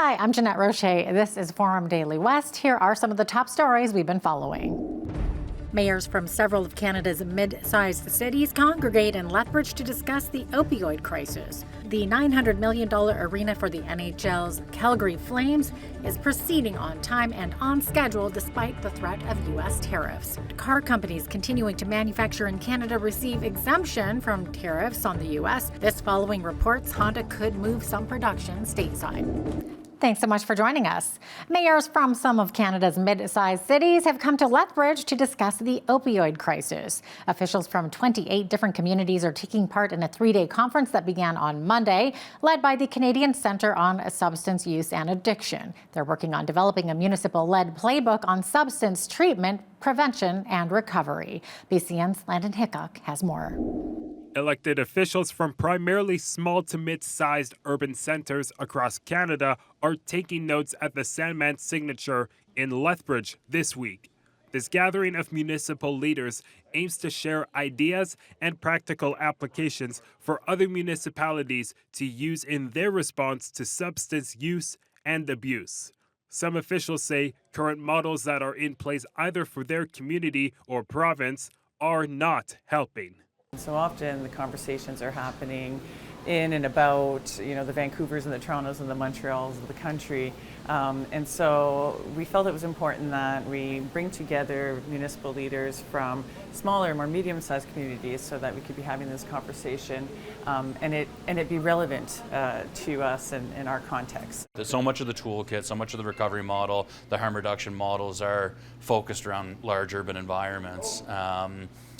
Hi, I'm Jeanette Roche. This is Forum Daily West. Here are some of the top stories we've been following. Mayors from several of Canada's mid-sized cities congregate in Lethbridge to discuss the opioid crisis. The $900 million arena for the NHL's Calgary Flames is proceeding on time and on schedule despite the threat of U.S. tariffs. Car companies continuing to manufacture in Canada receive exemption from tariffs on the U.S. This following reports Honda could move some production stateside. Thanks so much for joining us. Mayors from some of Canada's mid-sized cities have come to Lethbridge to discuss the opioid crisis. Officials from 28 different communities are taking part in a 3-day conference that began on Monday, led by the Canadian Centre on Substance Use and Addiction. They're working on developing a municipal-led playbook on substance treatment, prevention, and recovery. BCN's Landon Hickok has more. Elected officials from primarily small to mid-sized urban centres across Canada are taking notes at the Sandman Signature in Lethbridge this week. This gathering of municipal leaders aims to share ideas and practical applications for other municipalities to use in their response to substance use and abuse. Some officials say current models that are in place either for their community or province are not helping. So often the conversations are happening in and about, the Vancouvers and the Torontos and the Montreals of the country. And so we felt it was important that we bring together municipal leaders from smaller, more medium-sized communities so that we could be having this conversation and it be relevant to us in our context. So much of the toolkit, so much of the recovery model, the harm reduction models are focused around large urban environments.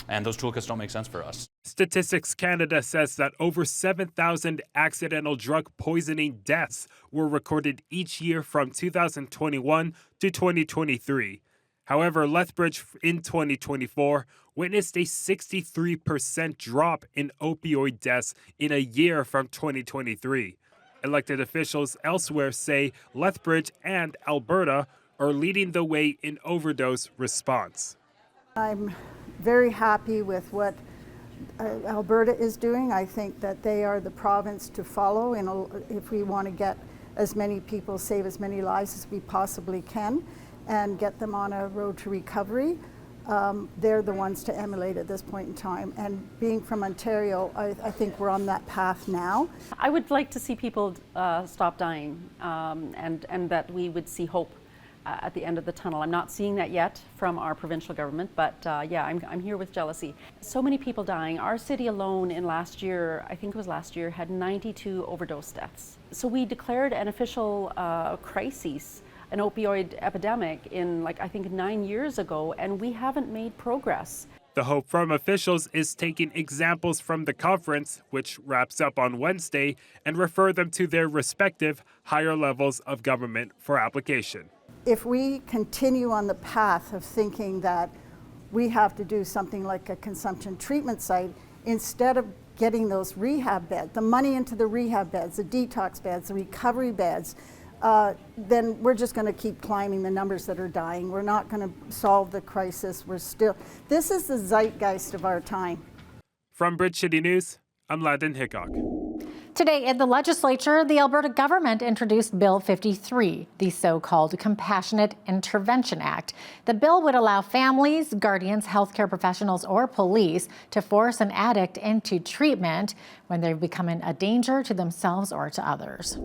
And those toolkits don't make sense for us. Statistics Canada says that over 7,000 accidental drug poisoning deaths were recorded each year from 2021 to 2023. However, Lethbridge in 2024 witnessed a 63% drop in opioid deaths in a year from 2023. Elected officials elsewhere say Lethbridge and Alberta are leading the way in overdose response. I'm very happy with what Alberta is doing. I think that they are the province to follow if we want to get as many people, save as many lives as we possibly can and get them on a road to recovery. They're the ones to emulate at this point in time. And being from Ontario, I think we're on that path now. I would like to see people stop dying and that we would see hope at the end of the tunnel. I'm not seeing that yet from our provincial government, but I'm here with jealousy. So many people dying. Our city alone in last year, I think it was last year, had 92 overdose deaths. So we declared an official crisis, an opioid epidemic in I think 9 years ago, and we haven't made progress. The hope from officials is taking examples from the conference, which wraps up on Wednesday, and refer them to their respective higher levels of government for application. If we continue on the path of thinking that we have to do something like a consumption treatment site, instead of getting those rehab beds, the money into the rehab beds, the detox beds, the recovery beds, then we're just going to keep climbing the numbers that are dying. We're not going to solve the crisis. This is the zeitgeist of our time. From Bridge City News, I'm Landon Hickok. Today in the legislature, the Alberta government introduced Bill 53, the so-called Compassionate Intervention Act. The bill would allow families, guardians, healthcare professionals, or police to force an addict into treatment when they're becoming a danger to themselves or to others.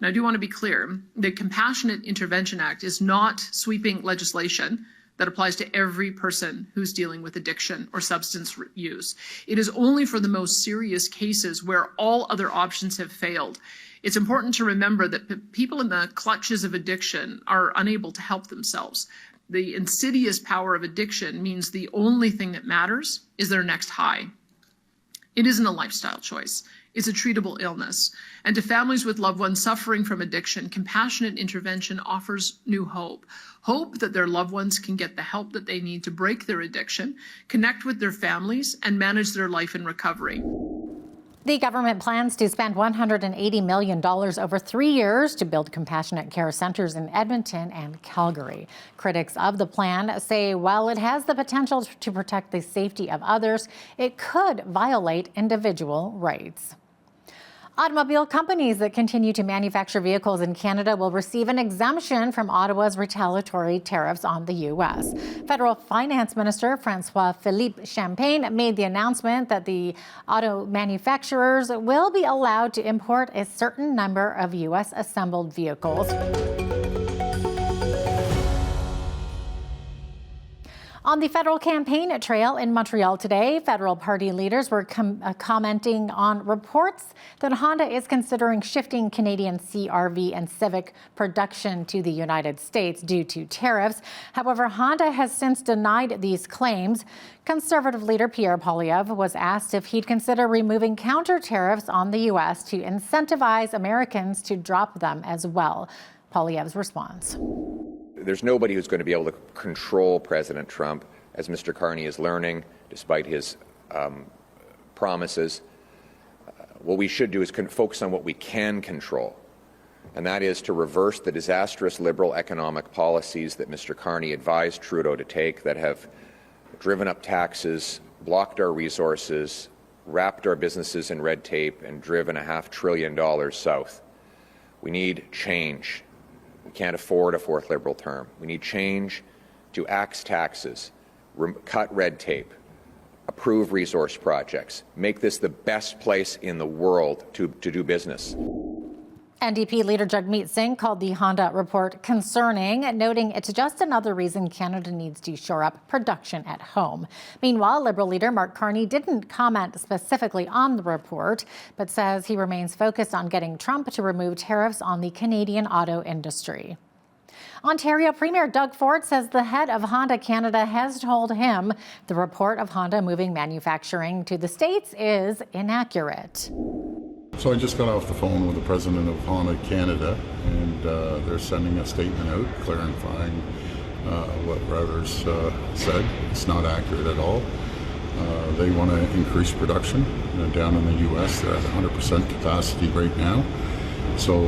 Now, I do want to be clear. The Compassionate Intervention Act is not sweeping legislation that applies to every person who's dealing with addiction or substance use. It is only for the most serious cases where all other options have failed. It's important to remember that people in the clutches of addiction are unable to help themselves. The insidious power of addiction means the only thing that matters is their next high. It isn't a lifestyle choice. It's a treatable illness. And to families with loved ones suffering from addiction, compassionate intervention offers new hope. Hope that their loved ones can get the help that they need to break their addiction, connect with their families, and manage their life in recovery. The government plans to spend $180 million over 3 years to build compassionate care centers in Edmonton and Calgary. Critics of the plan say while it has the potential to protect the safety of others, it could violate individual rights. Automobile companies that continue to manufacture vehicles in Canada will receive an exemption from Ottawa's retaliatory tariffs on the U.S. Federal Finance Minister François-Philippe Champagne made the announcement that the auto manufacturers will be allowed to import a certain number of U.S. assembled vehicles. On the federal campaign trail in Montreal today, federal party leaders were commenting on reports that Honda is considering shifting Canadian CR-V and Civic production to the United States due to tariffs. However, Honda has since denied these claims. Conservative leader Pierre Poilievre was asked if he'd consider removing counter tariffs on the U.S. to incentivize Americans to drop them as well. Poilievre's response. There's nobody who's going to be able to control President Trump, as Mr. Carney is learning, despite his promises. What we should do is focus on what we can control, and that is to reverse the disastrous Liberal economic policies that Mr. Carney advised Trudeau to take that have driven up taxes, blocked our resources, wrapped our businesses in red tape, and driven $500 billion south. We need change. We can't afford a fourth Liberal term. We need change to axe taxes, cut red tape, approve resource projects, make this the best place in the world to do business. NDP leader Jagmeet Singh called the Honda report concerning, noting it's just another reason Canada needs to shore up production at home. Meanwhile, Liberal leader Mark Carney didn't comment specifically on the report, but says he remains focused on getting Trump to remove tariffs on the Canadian auto industry. Ontario Premier Doug Ford says the head of Honda Canada has told him the report of Honda moving manufacturing to the States is inaccurate. So I just got off the phone with the president of Honda Canada, and they're sending a statement out clarifying what Reuters said. It's not accurate at all. They want to increase production down in the U.S. They're at 100% capacity right now. So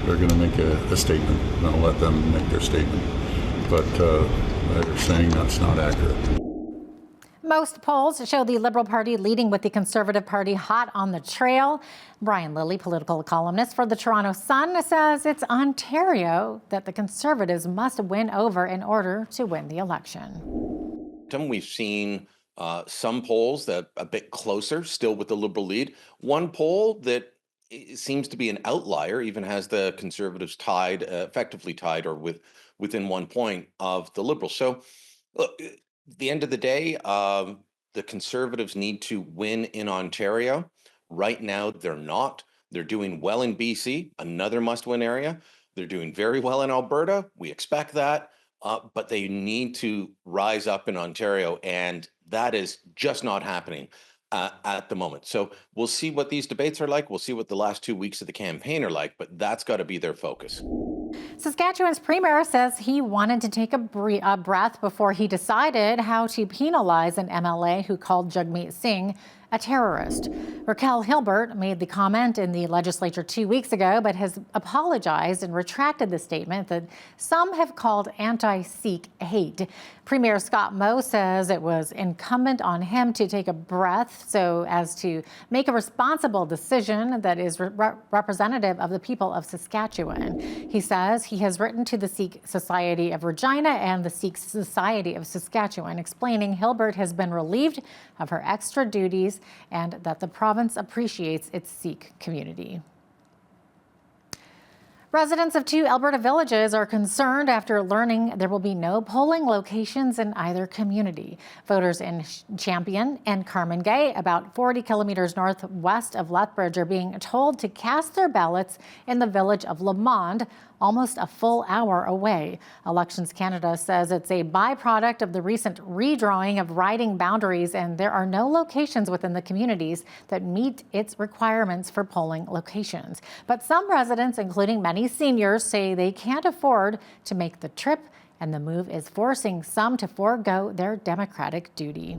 they're going to make a statement, and I'll let them make their statement. But they're saying that's not accurate. Most polls show the Liberal Party leading with the Conservative Party hot on the trail. Brian Lilley, political columnist for the Toronto Sun, says it's Ontario that the Conservatives must win over in order to win the election. We've seen some polls that are a bit closer, still with the Liberal lead. One poll that seems to be an outlier, even has the Conservatives tied, effectively tied, or within 1 point of the Liberals. So, look, at the end of the day, the Conservatives need to win in Ontario. Right now, they're not. They're doing well in BC, another must-win area. They're doing very well in Alberta. We expect that, but they need to rise up in Ontario, and that is just not happening at the moment. So we'll see what these debates are like. We'll see what the last 2 weeks of the campaign are like, but that's got to be their focus. Saskatchewan's premier says he wanted to take a breath before he decided how to penalize an MLA who called Jagmeet Singh a terrorist. Raquel Hilbert made the comment in the legislature 2 weeks ago, but has apologized and retracted the statement that some have called anti-Sikh hate. Premier Scott Moe says it was incumbent on him to take a breath so as to make a responsible decision that is representative of the people of Saskatchewan. He says he has written to the Sikh Society of Regina and the Sikh Society of Saskatchewan, explaining Hilbert has been relieved of her extra duties and that the province appreciates its Sikh community. Residents of 2 Alberta villages are concerned after learning there will be no polling locations in either community. Voters in Champion and Carmangay, about 40 kilometers northwest of Lethbridge, are being told to cast their ballots in the village of Lamond, almost a full hour away. Elections Canada says it's a byproduct of the recent redrawing of riding boundaries, and there are no locations within the communities that meet its requirements for polling locations. But some residents, including many seniors, say they can't afford to make the trip, and the move is forcing some to forego their democratic duty.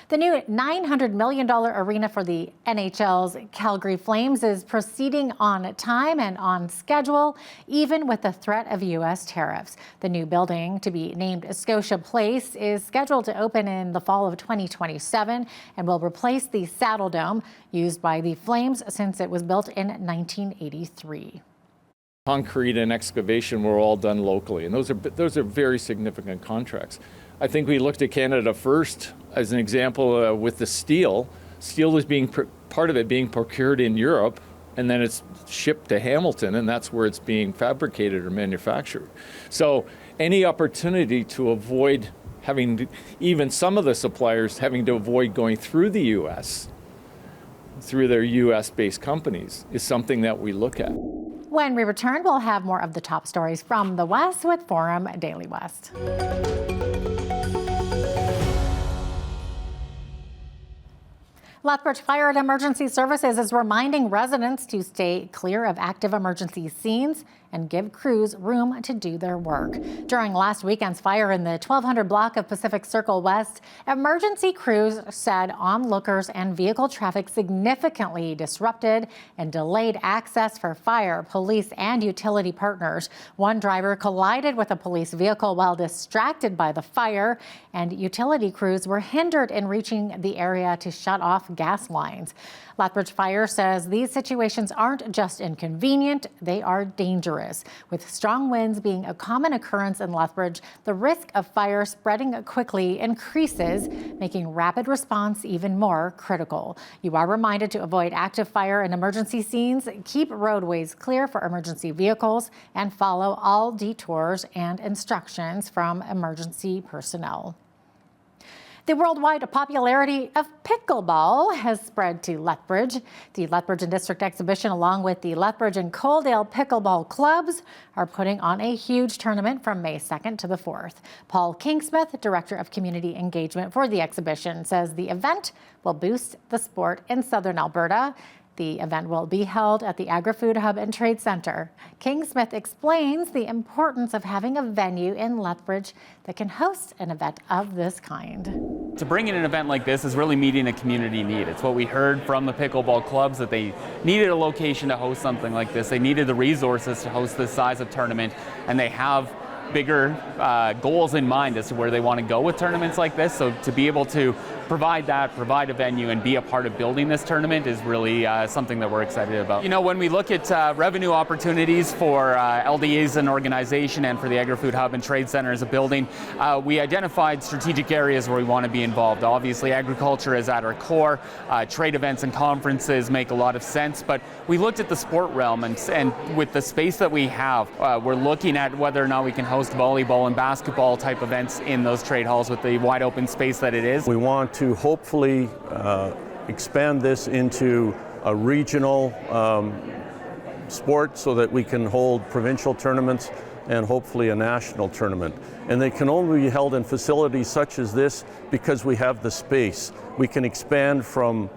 The new $900 million arena for the NHL's Calgary Flames is proceeding on time and on schedule, even with the threat of U.S. tariffs. The new building, to be named Scotia Place, is scheduled to open in the fall of 2027 and will replace the Saddle Dome used by the Flames since it was built in 1983. Concrete and excavation were all done locally, and those are very significant contracts. I think we looked at Canada first as an example with the steel. Steel is being part of it being procured in Europe, and then it's shipped to Hamilton, and that's where it's being fabricated or manufactured. So any opportunity to avoid having even some of the suppliers having to avoid going through the U.S. through their U.S.-based companies is something that we look at. When we return, we'll have more of the top stories from the West with Forum Daily West. Lethbridge Fire and Emergency Services is reminding residents to stay clear of active emergency scenes and give crews room to do their work. During last weekend's fire in the 1200 block of Pacific Circle West, emergency crews said onlookers and vehicle traffic significantly disrupted and delayed access for fire, police, and utility partners. One driver collided with a police vehicle while distracted by the fire, and utility crews were hindered in reaching the area to shut off gas lines. Lethbridge Fire says these situations aren't just inconvenient, they are dangerous. With strong winds being a common occurrence in Lethbridge, the risk of fire spreading quickly increases, making rapid response even more critical. You are reminded to avoid active fire and emergency scenes, keep roadways clear for emergency vehicles, and follow all detours and instructions from emergency personnel. The worldwide popularity of pickleball has spread to Lethbridge. The Lethbridge and District Exhibition, along with the Lethbridge and Coaldale Pickleball Clubs, are putting on a huge tournament from May 2nd to the 4th. Paul Kingsmith, Director of Community Engagement for the exhibition, says the event will boost the sport in Southern Alberta. The event will be held at the Agri-Food Hub and Trade Center. Kingsmith explains the importance of having a venue in Lethbridge that can host an event of this kind. To bring in an event like this is really meeting a community need. It's what we heard from the pickleball clubs, that they needed a location to host something like this. They needed the resources to host this size of tournament, and they have bigger goals in mind as to where they want to go with tournaments like this. So to be able to provide a venue and be a part of building this tournament is really something that we're excited about. You know, when we look at revenue opportunities for LDA as an organization and for the Agri-Food Hub and Trade Center as a building, we identified strategic areas where we want to be involved. Obviously, agriculture is at our core. Trade events and conferences make a lot of sense, but we looked at the sport realm, and with the space that we have, we're looking at whether or not we can host volleyball and basketball type events in those trade halls with the wide open space that it is. We want to hopefully expand this into a regional sport so that we can hold provincial tournaments and hopefully a national tournament. And they can only be held in facilities such as this because we have the space. We can expand from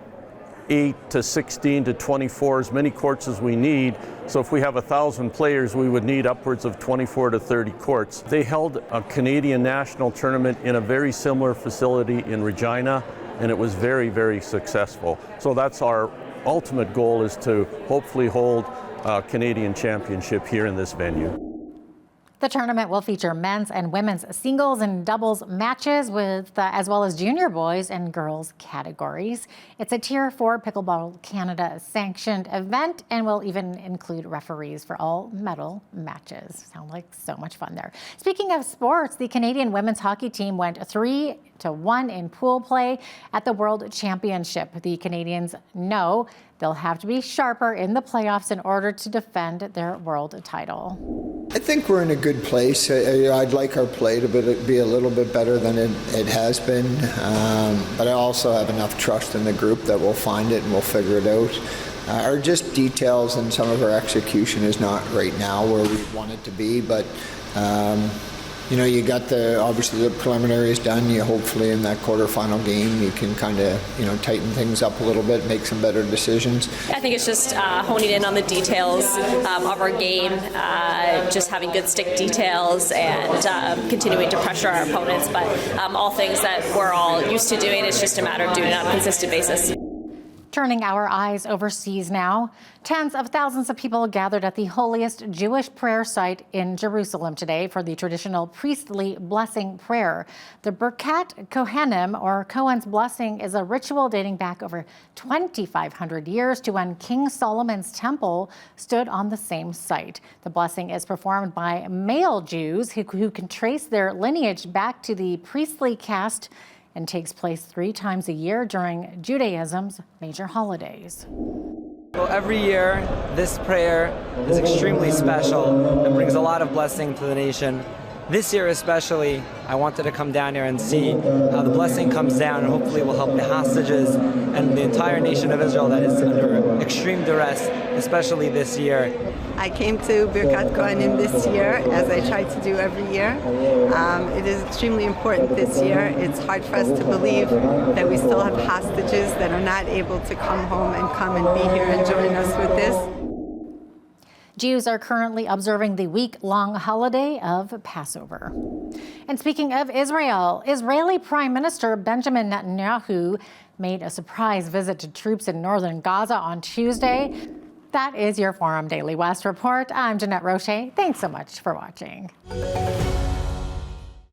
8 to 16 to 24, as many courts as we need. So if we have 1,000 players, we would need upwards of 24 to 30 courts. They held a Canadian national tournament in a very similar facility in Regina, and it was very, very successful. So that's our ultimate goal, is to hopefully hold a Canadian championship here in this venue. The tournament will feature men's and women's singles and doubles matches, with as well as junior boys and girls categories. It's a Tier 4 Pickleball Canada sanctioned event and will even include referees for all medal matches. Sound like so much fun there. Speaking of sports, the Canadian women's hockey team went 3-1 in pool play at the World Championship. The Canadians know they'll have to be sharper in the playoffs in order to defend their world title. I think we're in a good place. I'd like our play to be a little bit better than it has been, but I also have enough trust in the group that we'll find it and we'll figure it out. Our just details and some of our execution is not right now where we want it to be, but you got obviously the preliminaries done. You hopefully in that quarterfinal game you can kind of tighten things up a little bit, make some better decisions. I think it's just honing in on the details of our game, just having good stick details and continuing to pressure our opponents. But all things that we're all used to doing. It's just a matter of doing it on a consistent basis. Turning our eyes overseas now, tens of thousands of people gathered at the holiest Jewish prayer site in Jerusalem today for the traditional priestly blessing prayer. The Birkat Kohanim, or Cohen's blessing, is a ritual dating back over 2,500 years to when King Solomon's temple stood on the same site. The blessing is performed by male Jews who can trace their lineage back to the priestly caste and takes place 3 times a year during Judaism's major holidays. Well, every year, this prayer is extremely special and brings a lot of blessing to the nation. This year especially, I wanted to come down here and see how the blessing comes down and hopefully will help the hostages and the entire nation of Israel that is under extreme duress, especially this year. I came to Birkat Kohanim this year, as I try to do every year. It is extremely important this year. It's hard for us to believe that we still have hostages that are not able to come home and come and be here and join us with this. Jews are currently observing the week-long holiday of Passover. And speaking of Israel, Israeli Prime Minister Benjamin Netanyahu made a surprise visit to troops in northern Gaza on Tuesday. That is your Forum Daily West report. I'm Jeanette Roche. Thanks so much for watching.